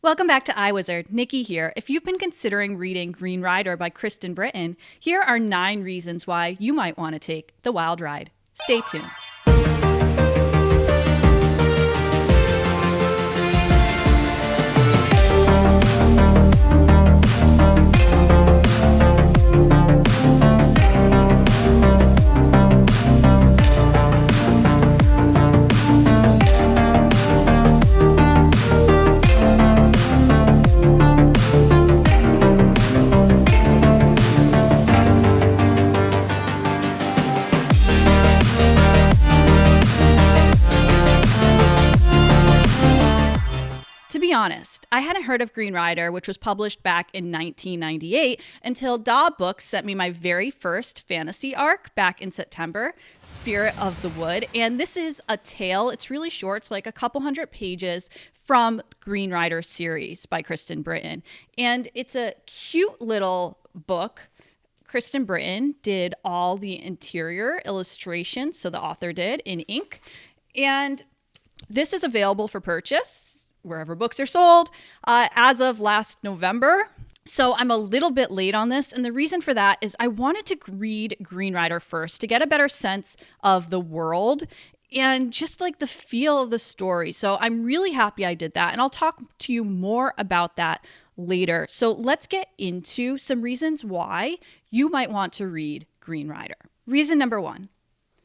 Welcome back to iWizard. Nikki here. If you've been considering reading Green Rider by Kristen Britain, here are 9 reasons why you might want to take the wild ride. Stay tuned. To be honest, I hadn't heard of Green Rider, which was published back in 1998, until Daw Books sent me my very first fantasy arc back in September, Spirit of the Wood. And this is a tale. It's really short. It's like a couple hundred pages from Green Rider series by Kristen Britain. And it's a cute little book. Kristen Britain did all the interior illustrations, so the author did, in ink. And this is available for purchase wherever books are sold as of last November. So I'm a little bit late on this. And the reason for that is I wanted to read Green Rider first to get a better sense of the world and just like the feel of the story. So I'm really happy I did that. And I'll talk to you more about that later. So let's get into some reasons why you might want to read Green Rider. Reason number 1,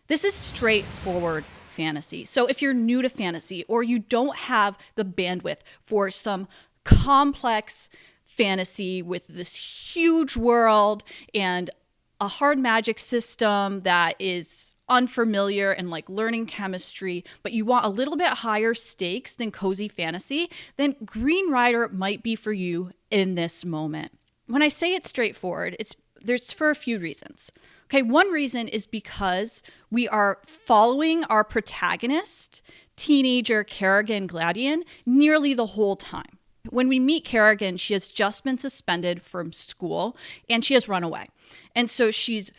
this is straightforward fantasy. So if you're new to fantasy or you don't have the bandwidth for some complex fantasy with this huge world and a hard magic system that is unfamiliar and like learning chemistry, but you want a little bit higher stakes than cozy fantasy, then Green Rider might be for you in this moment. When I say it's straightforward, there's for a few reasons. Okay, one reason is because we are following our protagonist, teenager Kerrigan Gladian, nearly the whole time. When we meet Kerrigan, she has just been suspended from school and she has run away. And so she's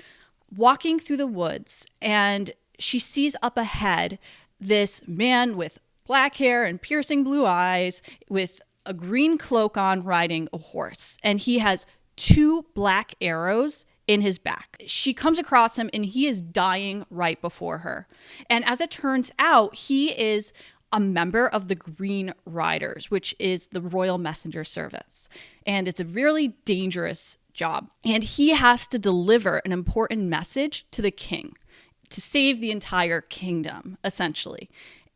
walking through the woods and she sees up ahead this man with black hair and piercing blue eyes with a green cloak on riding a horse. And he has 2 black arrows in his back. She comes across him and he is dying right before her. And as it turns out, he is a member of the Green Riders, which is the Royal Messenger Service. And it's a really dangerous job. And he has to deliver an important message to the king to save the entire kingdom, essentially.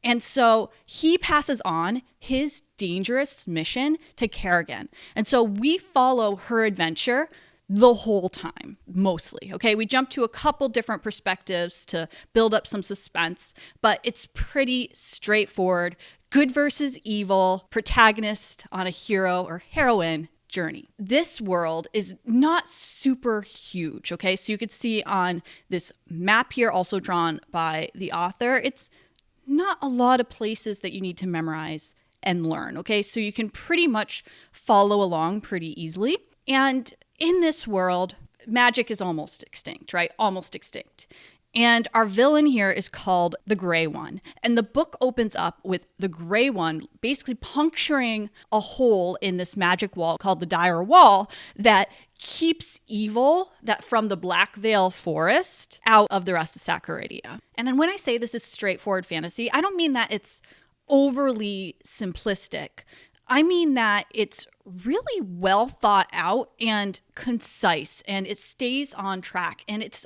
And so he passes on his dangerous mission to Kerrigan. And so we follow her adventure the whole time, mostly. Okay, we jump to a couple different perspectives to build up some suspense, but it's pretty straightforward. Good versus evil, protagonist on a hero or heroine journey. This world is not super huge, okay? So you could see on this map here, also drawn by the author, it's not a lot of places that you need to memorize and learn, okay? So you can pretty much follow along pretty easily. And in this world, magic is almost extinct, right? Almost extinct. And our villain here is called the Gray One. And the book opens up with the Gray One basically puncturing a hole in this magic wall called the Dire Wall that keeps evil that from the Black Veil Forest out of the rest of Saccaridia. And then when I say this is straightforward fantasy, I don't mean that it's overly simplistic. I mean that it's really well thought out and concise, and it stays on track. And it's,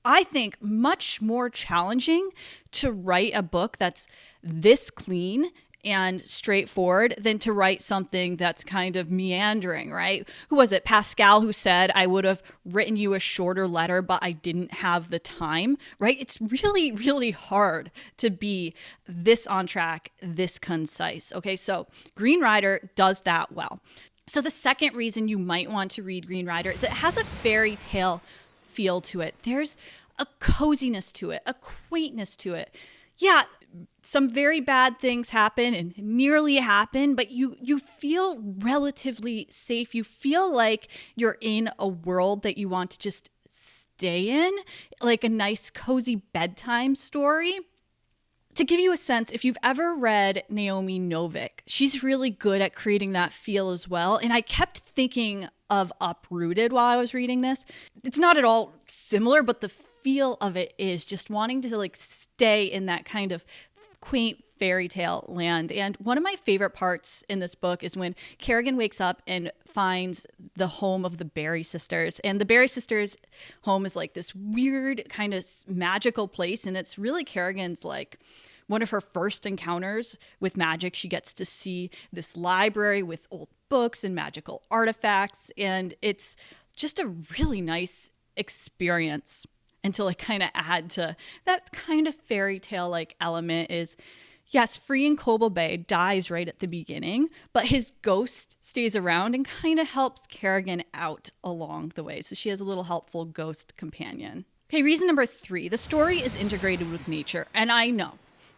I think, much more challenging to write a book that's this clean and straightforward than to write something that's kind of meandering, right? Who was it? Pascal, who said, I would have written you a shorter letter, but I didn't have the time, right? It's really, really hard to be this on track, this concise. Okay, so Green Rider does that well. So the second reason you might want to read Green Rider is it has a fairy tale feel to it. There's a coziness to it, a quaintness to it. Yeah, some very bad things happen and nearly happen, but you feel relatively safe. You feel like you're in a world that you want to just stay in, like a nice, cozy bedtime story. to give you a sense, if you've ever read Naomi Novik, she's really good at creating that feel as well. And I kept thinking of Uprooted while I was reading this. It's not at all similar, but the feel of it is just wanting to like stay in that kind of quaint fairy tale land. And one of my favorite parts in this book is when Kerrigan wakes up and finds the home of the Barry sisters. And the Barry sisters' home is like this weird kind of magical place. And it's really Kerrigan's like one of her first encounters with magic. She gets to see this library with old books and magical artifacts. And it's just a really nice experience. And to like kind of add to that kind of fairy tale like element is, yes, freeing Kobold Bay dies right at the beginning, but his ghost stays around and kind of helps Kerrigan out along the way. So she has a little helpful ghost companion. Okay, reason number 3, the story is integrated with nature. And I know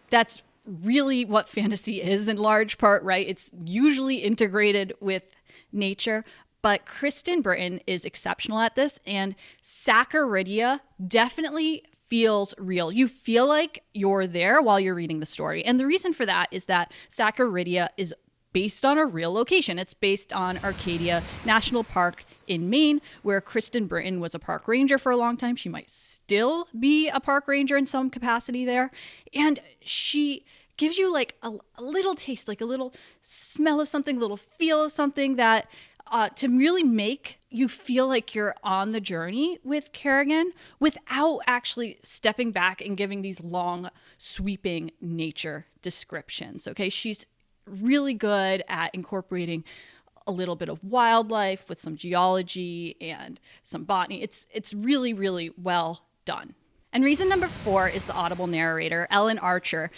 that's really what fantasy is in large part, right? It's usually integrated with nature. But Kristen Britain is exceptional at this, and Saccaridia definitely feels real. You feel like you're there while you're reading the story. And the reason for that is that Saccaridia is based on a real location. It's based on Arcadia National Park in Maine, where Kristen Britain was a park ranger for a long time. She might still be a park ranger in some capacity there. And she gives you like a little taste, like a little smell of something, a little feel of something that to really make you feel like you're on the journey with Kerrigan without actually stepping back and giving these long, sweeping nature descriptions. Okay, she's really good at incorporating a little bit of wildlife with some geology and some botany. It's really, really well done. And reason number 4 is the Audible narrator, Ellen Archer.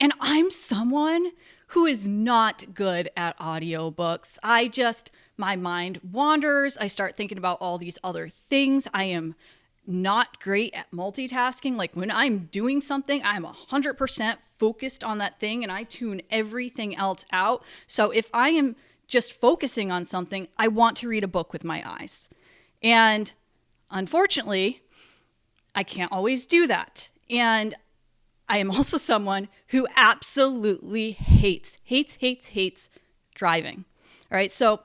And I'm someone who is not good at audiobooks. My mind wanders. I start thinking about all these other things. I am not great at multitasking. Like when I'm doing something, I'm 100% focused on that thing and I tune everything else out. So if I am just focusing on something, I want to read a book with my eyes. And unfortunately, I can't always do that. And I am also someone who absolutely hates driving. All right, so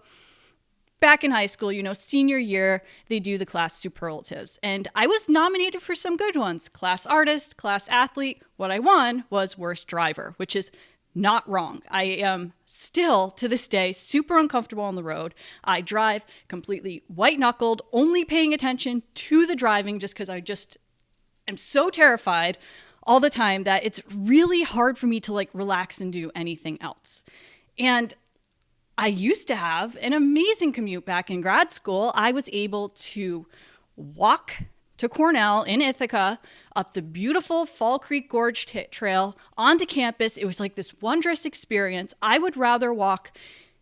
back in high school, senior year, they do the class superlatives. And I was nominated for some good ones. Class artist, class athlete. What I won was worst driver, which is not wrong. I am still, to this day, super uncomfortable on the road. I drive completely white-knuckled, only paying attention to the driving just because I just am so terrified all the time that it's really hard for me to like relax and do anything else. And I used to have an amazing commute back in grad school. I was able to walk to Cornell in Ithaca, up the beautiful Fall Creek Gorge Trail, onto campus. It was like this wondrous experience. I would rather walk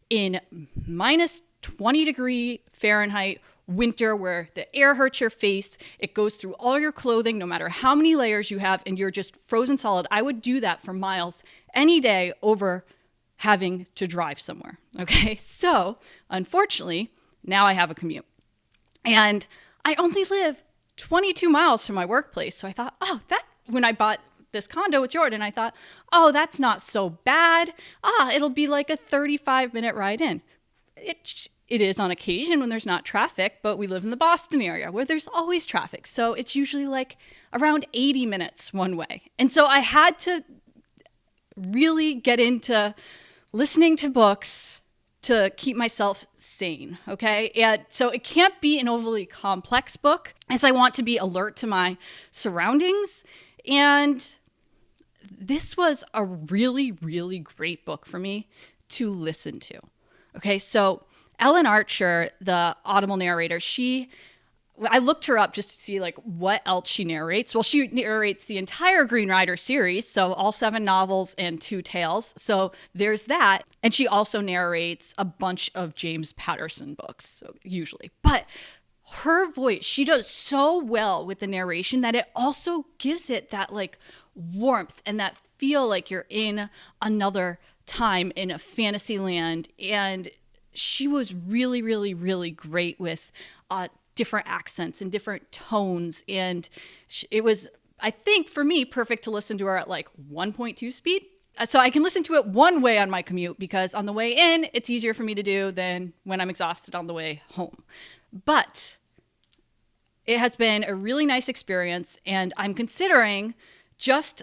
in minus 20 degree Fahrenheit winter where the air hurts your face. It goes through all your clothing, no matter how many layers you have, and you're just frozen solid. I would do that for miles any day over having to drive somewhere. Okay, so unfortunately, now I have a commute. And I only live 22 miles from my workplace. So I thought, when I bought this condo with Jordan, I thought, that's not so bad. It'll be like a 35-minute ride in. It is on occasion when there's not traffic, but we live in the Boston area where there's always traffic. So it's usually like around 80 minutes one way. And so I had to really get into listening to books to keep myself sane, okay? And so it can't be an overly complex book as I want to be alert to my surroundings. And this was a really, really great book for me to listen to. Okay, so Ellen Archer, the Audible narrator, I looked her up just to see like what else she narrates. Well, she narrates the entire Green Rider series, so all 7 novels and 2 tales. So there's that. And she also narrates a bunch of James Patterson books, so usually. But her voice, she does so well with the narration that it also gives it that like warmth and that feel like you're in another time in a fantasy land. And she was really, really, really great with different accents and different tones. And it was I think for me, perfect to listen to her at like 1.2 speed. So I can listen to it one way on my commute because on the way in, it's easier for me to do than when I'm exhausted on the way home. But it has been a really nice experience, and I'm considering just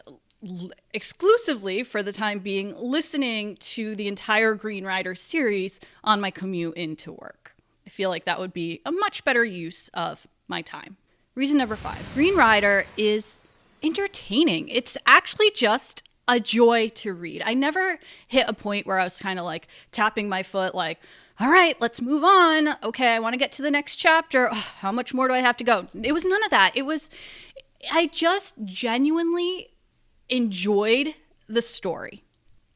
exclusively for the time being listening to the entire Green Rider series on my commute into work. I feel like that would be a much better use of my time. Reason number 5, Green Rider is entertaining. It's actually just a joy to read. I never hit a point where I was kind of like tapping my foot like, all right, let's move on. Okay, I want to get to the next chapter. Oh, how much more do I have to go? It was none of that. I just genuinely enjoyed the story.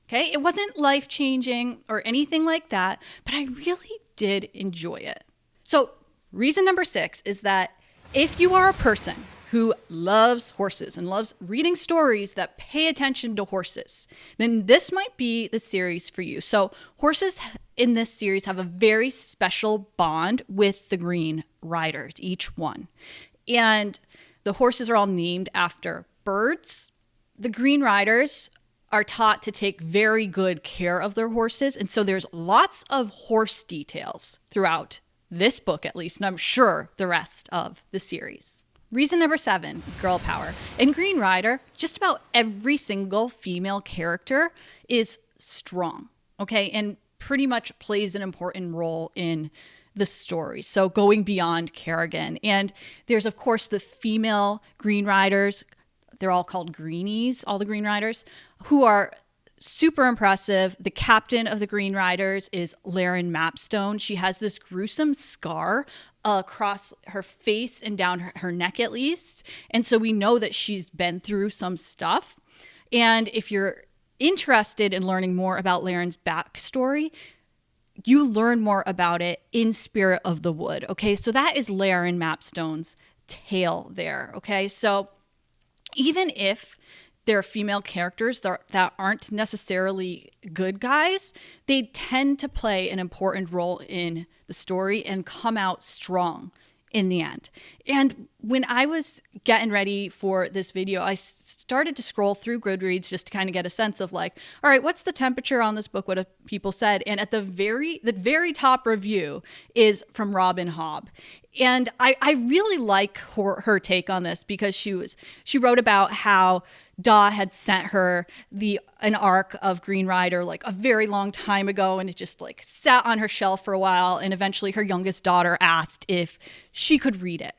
Okay, it wasn't life-changing or anything like that, but I really did enjoy it. So reason number 6 is that if you are a person who loves horses and loves reading stories that pay attention to horses, then this might be the series for you. So horses in this series have a very special bond with the Green Riders, each one. And the horses are all named after birds. The Green Riders are taught to take very good care of their horses. And so there's lots of horse details throughout this book, at least, and I'm sure the rest of the series. Reason number 7, girl power. In Green Rider, just about every single female character is strong, okay, and pretty much plays an important role in the story. So going beyond Kerrigan. And there's, of course, the female Green Riders. They're all called Greenies, all the Green Riders, who are super impressive. The captain of the Green Riders is Laren Mapstone. She has this gruesome scar across her face and down her neck at least. And so we know that she's been through some stuff. And if you're interested in learning more about Laren's backstory, you learn more about it in Spirit of the Wood. Okay, so that is Laren Mapstone's tale there. Okay, so even if they're female characters that aren't necessarily good guys, they tend to play an important role in the story and come out strong in the end. And when I was getting ready for this video, I started to scroll through Goodreads just to kind of get a sense of like, all right, what's the temperature on this book? What have people said? And at the very top review is from Robin Hobb. And I really like her take on this because she wrote about how Daw had sent her an arc of Green Rider like a very long time ago, and it just like sat on her shelf for a while, and eventually her youngest daughter asked if she could read it.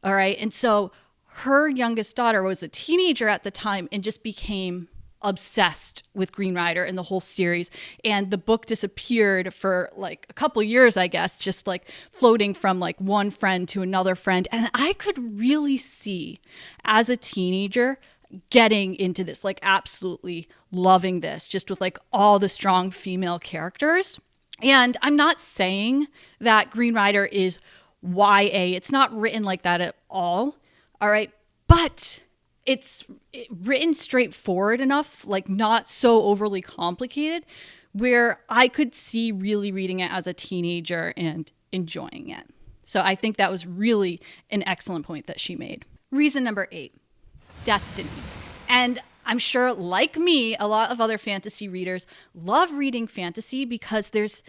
All right. And so her youngest daughter was a teenager at the time and just became obsessed with Green Rider and the whole series. And the book disappeared for like a couple years, I guess, just like floating from like one friend to another friend. And I could really see as a teenager getting into this, like absolutely loving this, just with like all the strong female characters. And I'm not saying that Green Rider is YA. It's not written like that at all. All right. But it's written straightforward enough, like not so overly complicated, where I could see really reading it as a teenager and enjoying it. So I think that was really an excellent point that she made. Reason number 8, destiny. And I'm sure, like me, a lot of other fantasy readers love reading fantasy because there's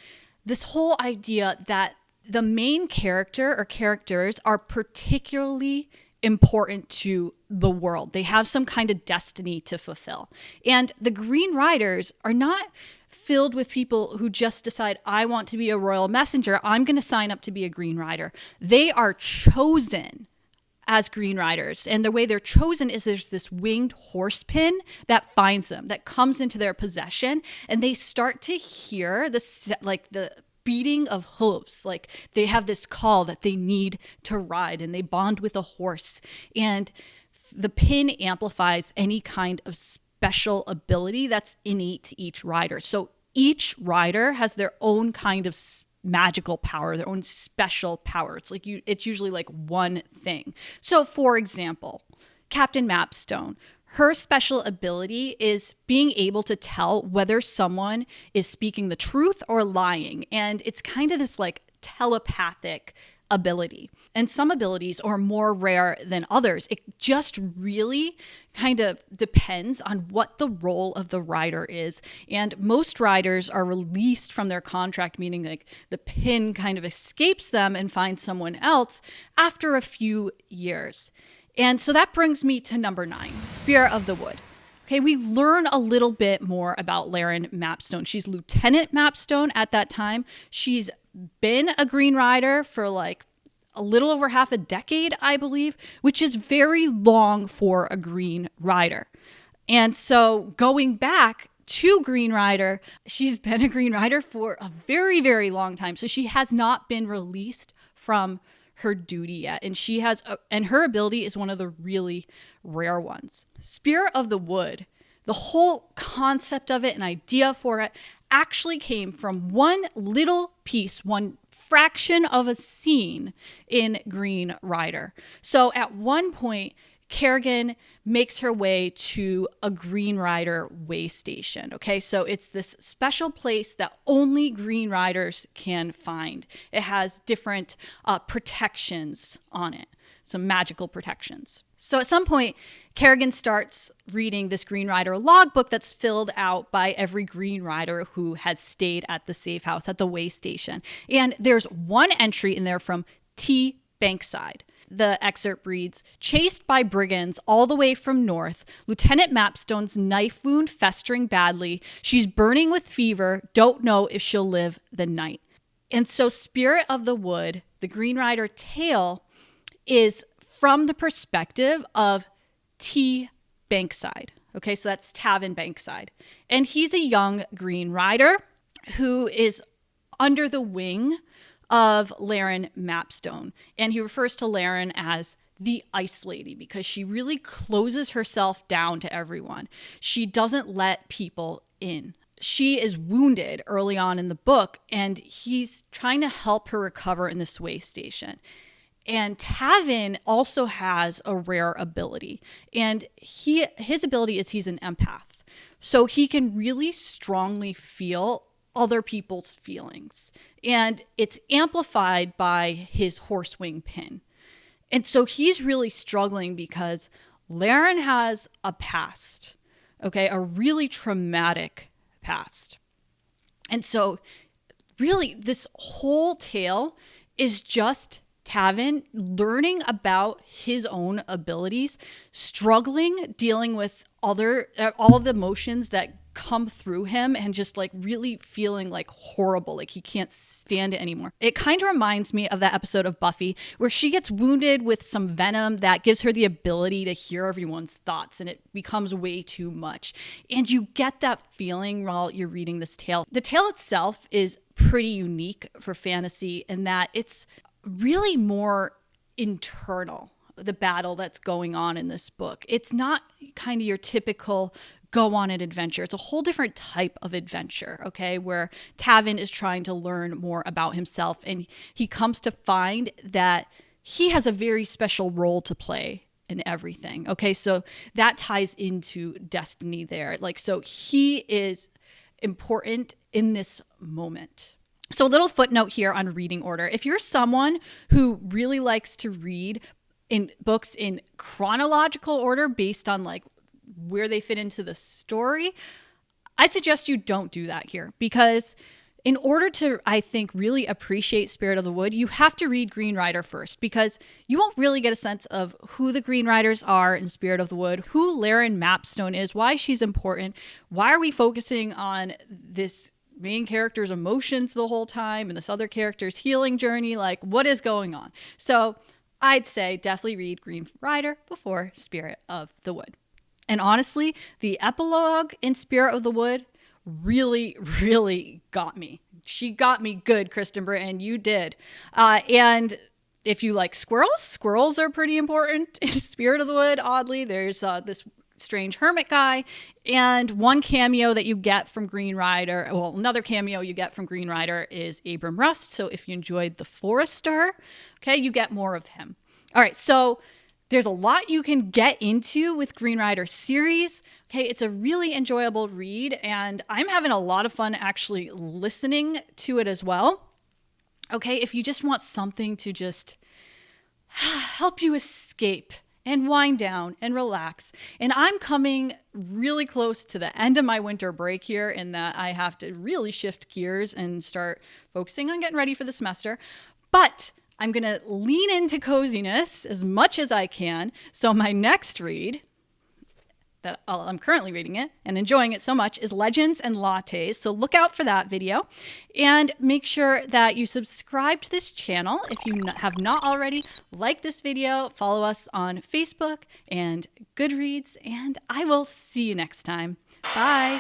this whole idea that the main character or characters are particularly important to the world. They have some kind of destiny to fulfill. And the Green Riders are not filled with people who just decide, I want to be a royal messenger, I'm going to sign up to be a Green Rider. They are chosen as Green Riders. And the way they're chosen is there's this winged horse pin that finds them, that comes into their possession, and they start to hear the beating of hooves. Like they have this call that they need to ride, and they bond with a horse. And the pin amplifies any kind of special ability that's innate to each rider. So each rider has their own kind of magical power, their own special power. It's usually like one thing. So for example, Captain Mapstone, her special ability is being able to tell whether someone is speaking the truth or lying. And it's kind of this like telepathic ability. And some abilities are more rare than others. It just really kind of depends on what the role of the rider is. And most riders are released from their contract, meaning like the pin kind of escapes them and finds someone else after a few years. And so that brings me to number 9, Spirit of the Wood. Okay, we learn a little bit more about Laren Mapstone. She's Lieutenant Mapstone at that time. She's been a Green Rider for like a little over half a decade, I believe, which is very long for a Green Rider. And so going back to Green Rider, she's been a Green Rider for a very, very long time. So she has not been released from her duty yet. And she has, and her ability is one of the really rare ones. Spirit of the Wood, the whole concept of it and idea for it actually came from one little piece, one fraction of a scene in Green Rider. So at one point, Kerrigan makes her way to a Green Rider way station. Okay, so it's this special place that only Green Riders can find. It has different protections on it, some magical protections. So at some point, Kerrigan starts reading this Green Rider logbook that's filled out by every Green Rider who has stayed at the safe house at the way station. And there's one entry in there from T. Bankside. The excerpt reads, "Chased by brigands all the way from north, Lieutenant Mapstone's knife wound festering badly. She's burning with fever. Don't know if she'll live the night." And so Spirit of the Wood, the Green Rider tale, is from the perspective of T. Bankside. Okay, so that's Tavin Bankside. And he's a young Green Rider who is under the wing of Laren Mapstone. And he refers to Laren as the Ice Lady because she really closes herself down to everyone. She doesn't let people in. She is wounded early on in the book, and he's trying to help her recover in this way station. And Tavin also has a rare ability, and his ability is he's an empath. So he can really strongly feel other people's feelings, and it's amplified by his horsewing pin. And so he's really struggling because Laren has a past, okay, a really traumatic past. And so really this whole tale is just Tavin learning about his own abilities, struggling, dealing with all of the emotions that come through him, and just like really feeling like horrible, like he can't stand it anymore. It kind of reminds me of that episode of Buffy where she gets wounded with some venom that gives her the ability to hear everyone's thoughts, and it becomes way too much. And you get that feeling while you're reading this tale. The tale itself is pretty unique for fantasy in that it's really more internal, the battle that's going on in this book. It's not kind of your typical go on an adventure. It's a whole different type of adventure, okay, where Tavin is trying to learn more about himself, and he comes to find that he has a very special role to play in everything, okay? So that ties into destiny there. Like, so he is important in this moment. So a little footnote here on reading order. If you're someone who really likes to read in books in chronological order based on like where they fit into the story, I suggest you don't do that here, because in order to, I think, really appreciate Spirit of the Wood, you have to read Green Rider first, because you won't really get a sense of who the Green Riders are in Spirit of the Wood, who Laren Mapstone is, why she's important, why are we focusing on this main character's emotions the whole time and this other character's healing journey, like what is going on? So I'd say definitely read Green Rider before Spirit of the Wood. And honestly, the epilogue in Spirit of the Wood really, really got me. She got me good, Kristen Britain. You did. And if you like squirrels are pretty important in Spirit of the Wood. Oddly, there's this strange hermit guy, and one cameo that you get from Green Rider, well, another cameo you get from Green Rider is Abram Rust. So if you enjoyed The Forester, okay, you get more of him. All right, so there's a lot you can get into with Green Rider series. Okay, it's a really enjoyable read, and I'm having a lot of fun actually listening to it as well. Okay, if you just want something to just help you escape and wind down and relax. And I'm coming really close to the end of my winter break here in that I have to really shift gears and start focusing on getting ready for the semester. But I'm going to lean into coziness as much as I can. So my next read, that I'm currently reading it and enjoying it so much, is Legends and Lattes. So look out for that video and make sure that you subscribe to this channel if you have not already. Like this video, follow us on Facebook and Goodreads, and I will see you next time. Bye.